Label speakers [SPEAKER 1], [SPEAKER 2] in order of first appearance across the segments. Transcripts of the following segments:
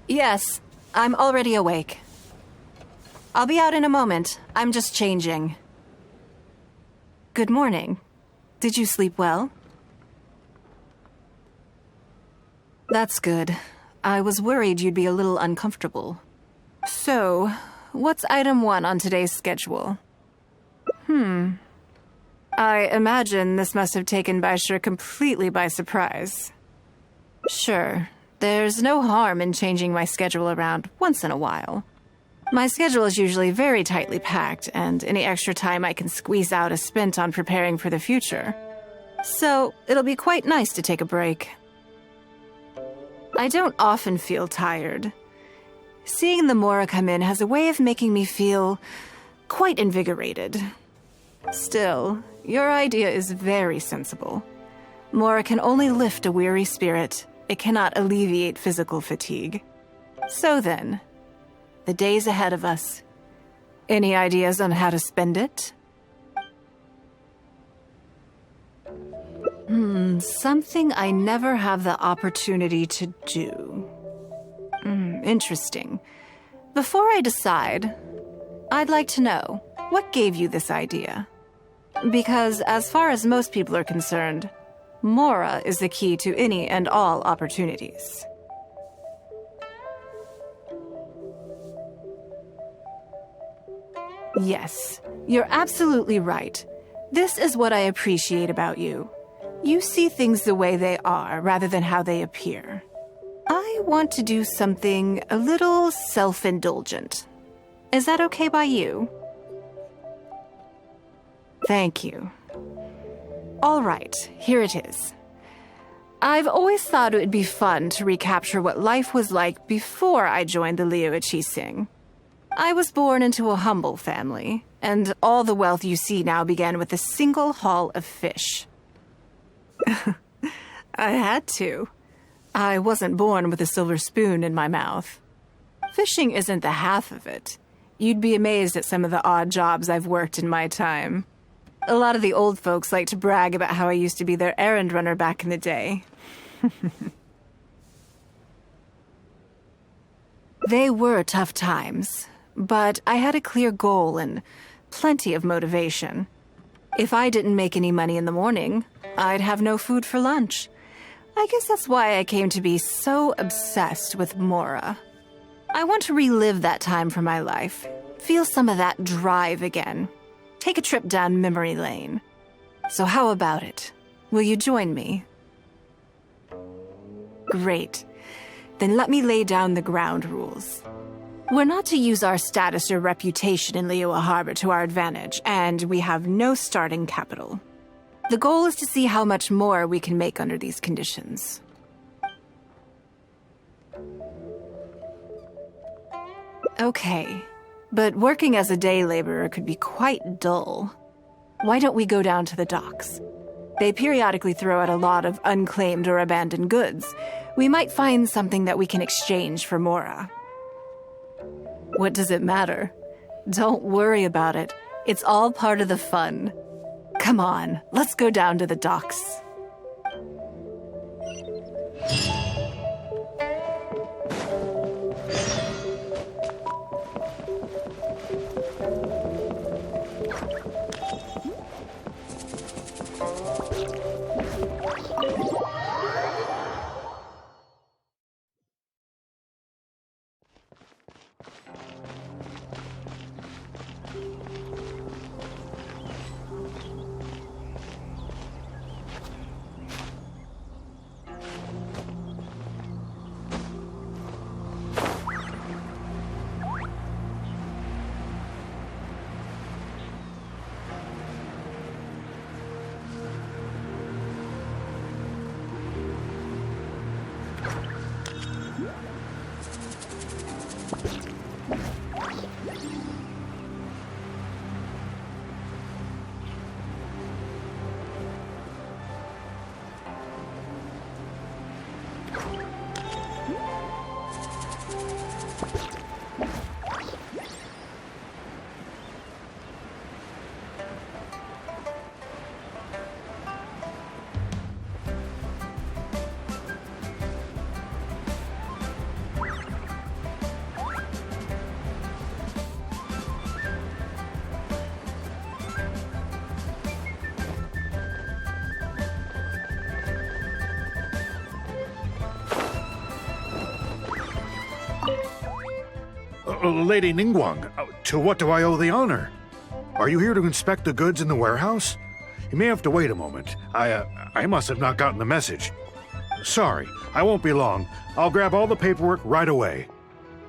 [SPEAKER 1] Yes, I'm already awake. I'll be out in a moment. I'm just changing. Good morning. Did you sleep well? That's good. I was worried you'd be a little uncomfortable. So, what's item 1 on today's schedule? I imagine this must have taken Baisha completely by surprise. Sure, there's no harm in changing my schedule around once in a while. My schedule is usually very tightly packed, and any extra time I can squeeze out is spent on preparing for the future. So, it'll be quite nice to take a break. I don't often feel tired. Seeing the Mora come in has a way of making me feel quite invigorated. Still, your idea is very sensible. Mora can only lift a weary spirit. It cannot alleviate physical fatigue. So then, the days ahead of us. Any ideas on how to spend it? Something I never have the opportunity to do. Interesting. Before I decide, I'd like to know, what gave you this idea? Because as far as most people are concerned, Mora is the key to any and all opportunities. Yes, you're absolutely right. This is what I appreciate about you. You see things the way they are rather than how they appear. I want to do something a little self-indulgent. Is that okay by you? Thank you. All right, here it is. I've always thought it would be fun to recapture what life was like before I joined the Liu Sing. I was born into a humble family, and all the wealth you see now began with a single haul of fish. I had to. I wasn't born with a silver spoon in my mouth. Fishing isn't the half of it. You'd be amazed at some of the odd jobs I've worked in my time. A lot of the old folks like to brag about how I used to be their errand runner back in the day. They were tough times, but I had a clear goal and plenty of motivation. If I didn't make any money in the morning, I'd have no food for lunch. I guess that's why I came to be so obsessed with Mora. I want to relive that time from my life, feel some of that drive again, take a trip down memory lane. So how about it? Will you join me? Great. Then let me lay down the ground rules. We're not to use our status or reputation in Liyue Harbor to our advantage, and we have no starting capital. The goal is to see how much more we can make under these conditions. Okay, but working as a day laborer could be quite dull. Why don't we go down to the docks? They periodically throw out a lot of unclaimed or abandoned goods. We might find something that we can exchange for Mora. What does it matter? Don't worry about it. It's all part of the fun. Come on, let's go down to the docks.
[SPEAKER 2] Lady Ningguang, to what do I owe the honor? Are you here to inspect the goods in the warehouse? You may have to wait a moment. I must have not gotten the message. Sorry, I won't be long. I'll grab all the paperwork right away.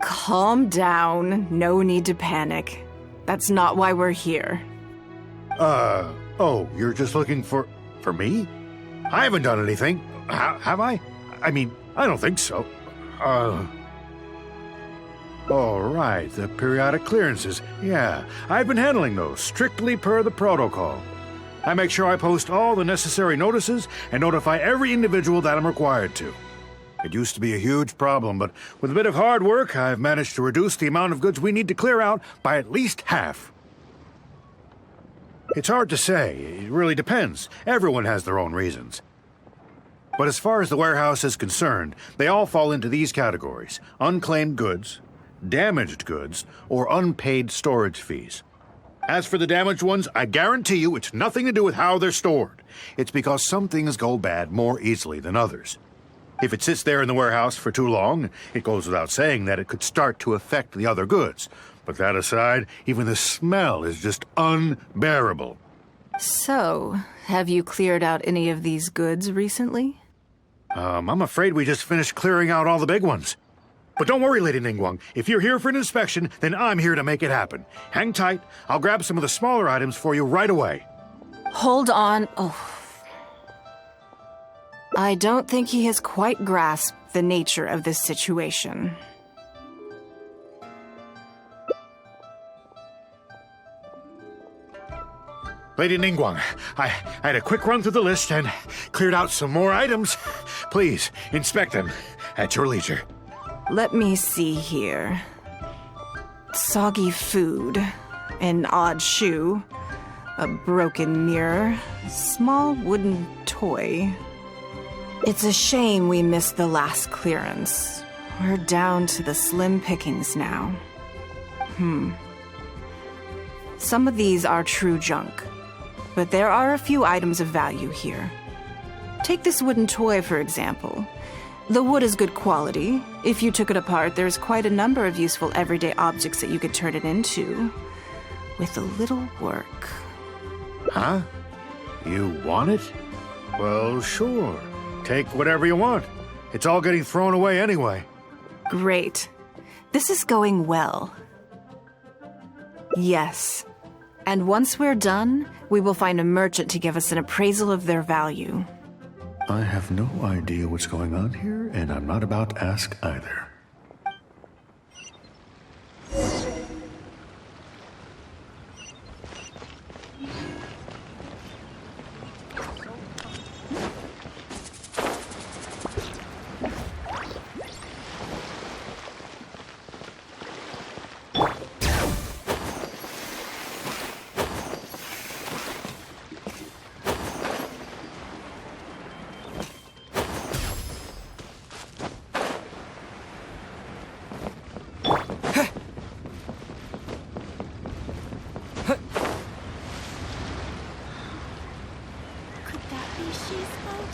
[SPEAKER 1] Calm down. No need to panic. That's not why we're here.
[SPEAKER 2] Oh, you're just looking for me? I haven't done anything. Have I? I mean, I don't think so. All right, the periodic clearances. Yeah, I've been handling those, strictly per the protocol. I make sure I post all the necessary notices and notify every individual that I'm required to. It used to be a huge problem, but with a bit of hard work, I've managed to reduce the amount of goods we need to clear out by at least half. It's hard to say. It really depends. Everyone has their own reasons. But as far as the warehouse is concerned, they all fall into these categories: unclaimed goods, damaged goods, or unpaid storage fees. As for the damaged ones, I guarantee you it's nothing to do with how they're stored. It's because some things go bad more easily than others. If it sits there in the warehouse for too long, it goes without saying that it could start to affect the other goods. But that aside, even the smell is just unbearable.
[SPEAKER 1] So, have you cleared out any of these goods recently?
[SPEAKER 2] I'm afraid we just finished clearing out all the big ones. But don't worry, Lady Ningguang. If you're here for an inspection, then I'm here to make it happen. Hang tight. I'll grab some of the smaller items for you right away.
[SPEAKER 1] Hold on. Oh. I don't think he has quite grasped the nature of this situation.
[SPEAKER 2] Lady Ningguang, I had a quick run through the list and cleared out some more items. Please, inspect them at your leisure.
[SPEAKER 1] Let me see here. Soggy food, an odd shoe, a broken mirror, small wooden toy. It's a shame we missed the last clearance. We're down to the slim pickings now. Some of these are true junk, but there are a few items of value here. Take this wooden toy, for example. The wood is good quality. If you took it apart, there's quite a number of useful everyday objects that you could turn it into, with a little work.
[SPEAKER 2] Huh? You want it? Well, sure. Take whatever you want. It's all getting thrown away anyway.
[SPEAKER 1] Great. This is going well. Yes. And once we're done, we will find a merchant to give us an appraisal of their value.
[SPEAKER 2] I have no idea what's going on here, and I'm not about to ask either.
[SPEAKER 3] species out.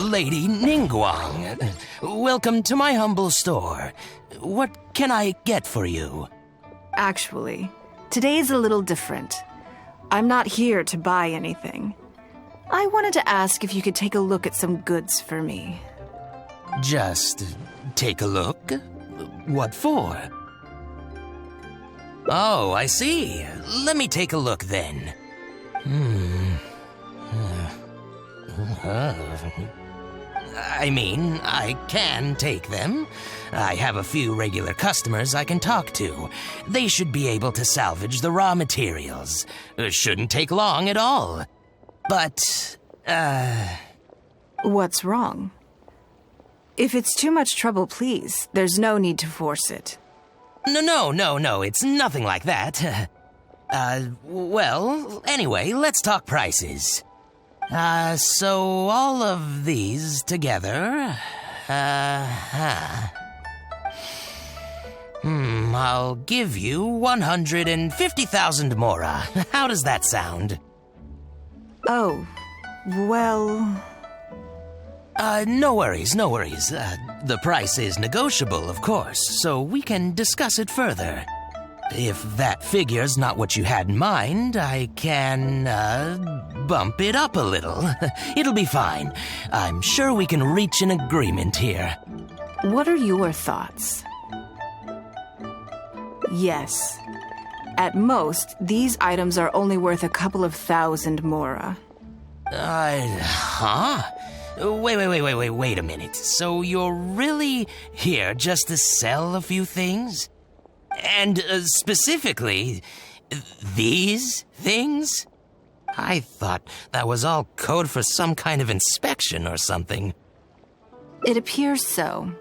[SPEAKER 4] Lady Ningguang, welcome to my humble store. What can I get for you?
[SPEAKER 1] Actually, today's a little different. I'm not here to buy anything. I wanted to ask if you could take a look at some goods for me.
[SPEAKER 4] Just take a look? What for? Oh, I see. Let me take a look then. I mean, I can take them. I have a few regular customers I can talk to. They should be able to salvage the raw materials. It shouldn't take long at all. But,
[SPEAKER 1] What's wrong? If it's too much trouble, please, there's no need to force it.
[SPEAKER 4] No, it's nothing like that. Well, anyway, let's talk prices. So all of these together, I'll give you 150,000 mora. How does that sound?
[SPEAKER 1] Oh, well...
[SPEAKER 4] No worries. The price is negotiable, of course, so we can discuss it further. If that figure's not what you had in mind, I can, bump it up a little. It'll be fine. I'm sure we can reach an agreement here.
[SPEAKER 1] What are your thoughts? Yes. At most, these items are only worth a couple of thousand mora. Wait a minute. So you're really here just to sell a few things? And specifically, these things? I thought that was all code for some kind of inspection or something. It appears so.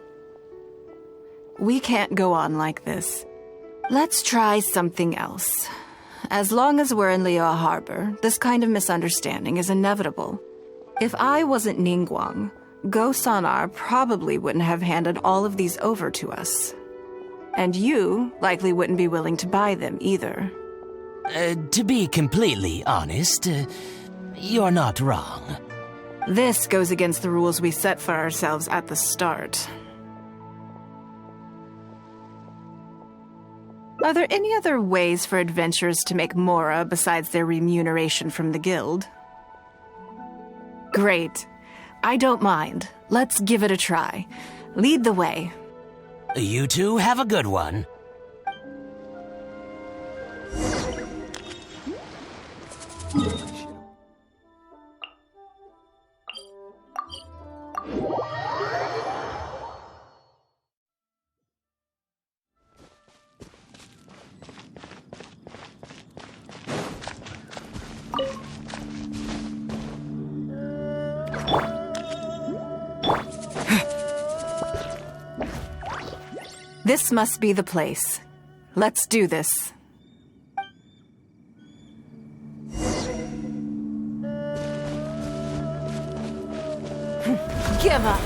[SPEAKER 1] We can't go on like this. Let's try something else. As long as we're in Liyue Harbor, this kind of misunderstanding is inevitable. If I wasn't Ningguang, Go Sonar probably wouldn't have handed all of these over to us. And you likely wouldn't be willing to buy them either.
[SPEAKER 4] To be completely honest, you're not wrong.
[SPEAKER 1] This goes against the rules we set for ourselves at the start. Are there any other ways for adventurers to make mora besides their remuneration from the guild? Great. I don't mind. Let's give it a try. Lead the way.
[SPEAKER 4] You two have a good one.
[SPEAKER 1] This must be the place. Let's do this. Give up!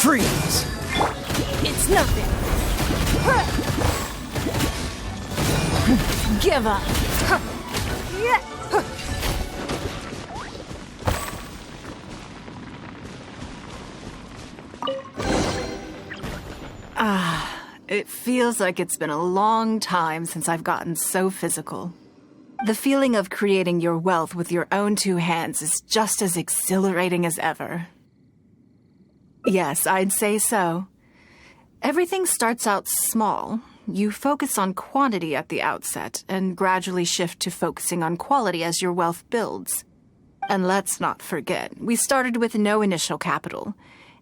[SPEAKER 5] Freeze!
[SPEAKER 1] It's nothing. Give up. It feels like it's been a long time since I've gotten so physical. The feeling of creating your wealth with your own two hands is just as exhilarating as ever. Yes, I'd say so. Everything starts out small. You focus on quantity at the outset and gradually shift to focusing on quality as your wealth builds. And let's not forget, we started with no initial capital.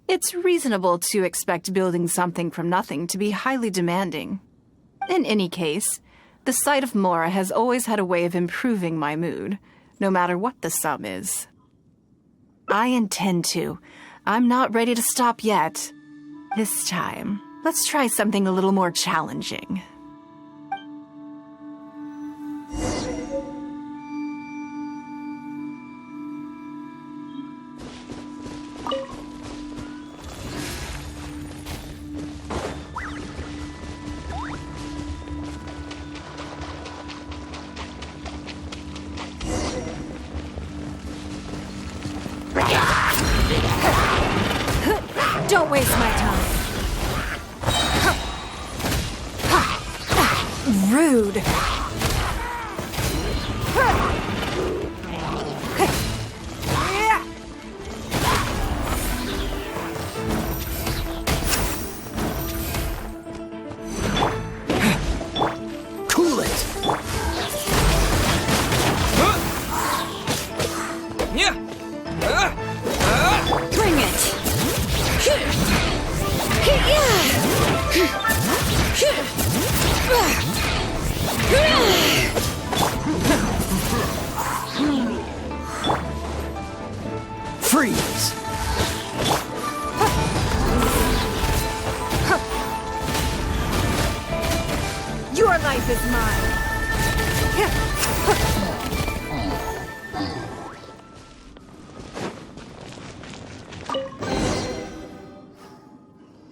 [SPEAKER 1] It's reasonable to expect building something from nothing to be highly demanding. In any case, the sight of Mora has always had a way of improving my mood, no matter what the sum is. I intend to. I'm not ready to stop yet. This time, let's try something a little more challenging. Don't waste my time. Rude.
[SPEAKER 5] Cool it.
[SPEAKER 1] Bring it.
[SPEAKER 5] Freeze.
[SPEAKER 1] Your life is mine.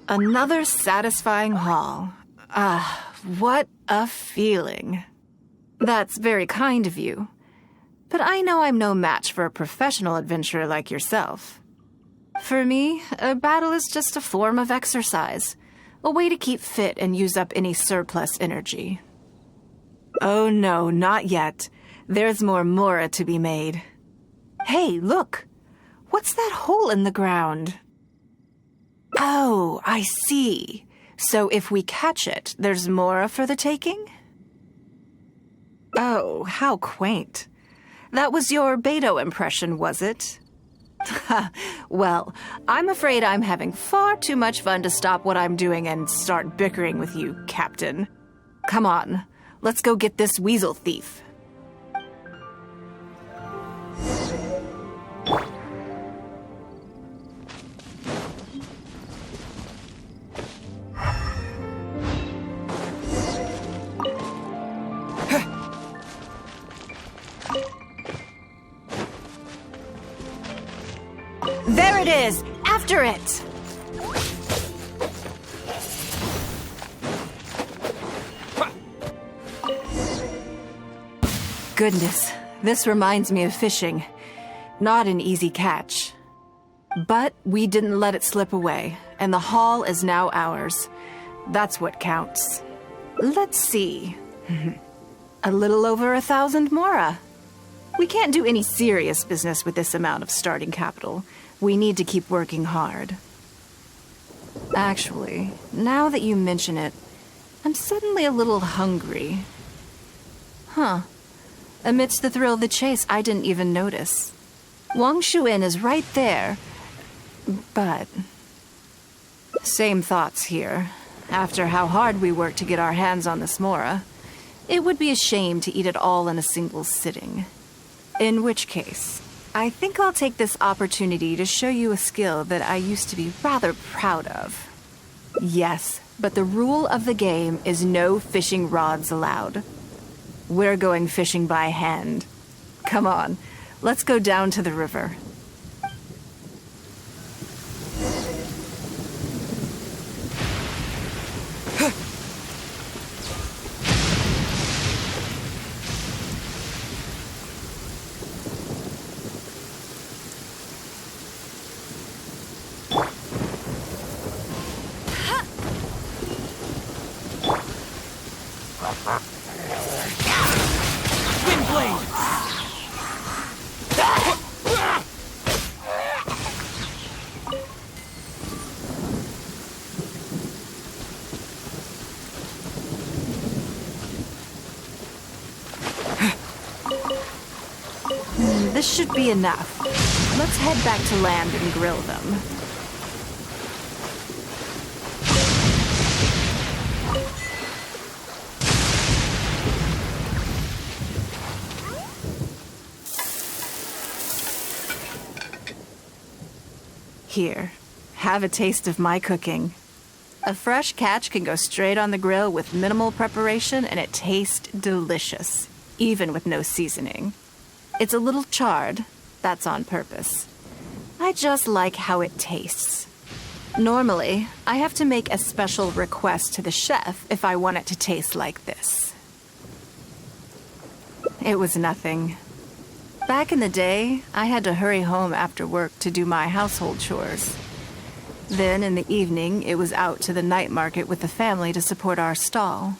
[SPEAKER 1] Another satisfying haul. Ah, what a feeling. That's very kind of you. But I know I'm no match for a professional adventurer like yourself. For me, a battle is just a form of exercise, a way to keep fit and use up any surplus energy. Oh no, not yet. There's more Mora to be made. Hey, look! What's that hole in the ground? Oh, I see. So if we catch it, there's Mora for the taking? Oh, how quaint. That was your Beto impression, was it? Well, I'm afraid I'm having far too much fun to stop what I'm doing and start bickering with you, Captain. Come on, let's go get this weasel thief. There it is! After it! Goodness, this reminds me of fishing. Not an easy catch. But we didn't let it slip away, and the haul is now ours. That's what counts. Let's see. A little over 1,000 Mora. We can't do any serious business with this amount of starting capital. We need to keep working hard. Actually, now that you mention it, I'm suddenly a little hungry. Huh. Amidst the thrill of the chase, I didn't even notice. Wang Shuin is right there. But... same thoughts here. After how hard we worked to get our hands on this Mora, it would be a shame to eat it all in a single sitting. In which case, I think I'll take this opportunity to show you a skill that I used to be rather proud of. Yes, but the rule of the game is no fishing rods allowed. We're going fishing by hand. Come on, let's go down to the river. This should be enough. Let's head back to land and grill them. Here, have a taste of my cooking. A fresh catch can go straight on the grill with minimal preparation, and it tastes delicious, even with no seasoning. It's a little charred. That's on purpose. I just like how it tastes. Normally, I have to make a special request to the chef if I want it to taste like this. It was nothing. Back in the day, I had to hurry home after work to do my household chores. Then, in the evening, it was out to the night market with the family to support our stall.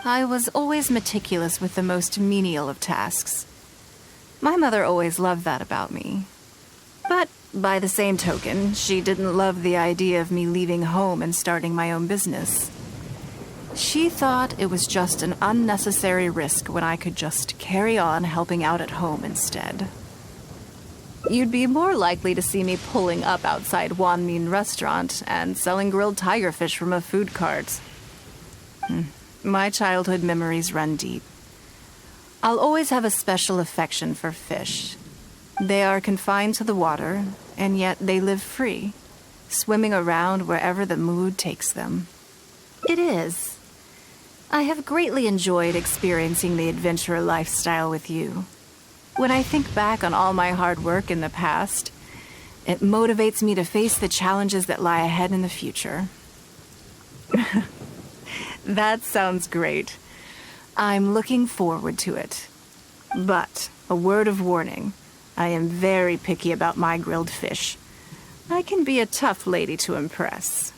[SPEAKER 1] I was always meticulous with the most menial of tasks. My mother always loved that about me. But, by the same token, she didn't love the idea of me leaving home and starting my own business. She thought it was just an unnecessary risk when I could just carry on helping out at home instead. You'd be more likely to see me pulling up outside Wanmin restaurant and selling grilled tiger fish from a food cart. My childhood memories run deep. I'll always have a special affection for fish. They are confined to the water, and yet they live free, swimming around wherever the mood takes them. It is. I have greatly enjoyed experiencing the adventurer lifestyle with you. When I think back on all my hard work in the past, it motivates me to face the challenges that lie ahead in the future. That sounds great. I'm looking forward to it. But, a word of warning, I am very picky about my grilled fish. I can be a tough lady to impress.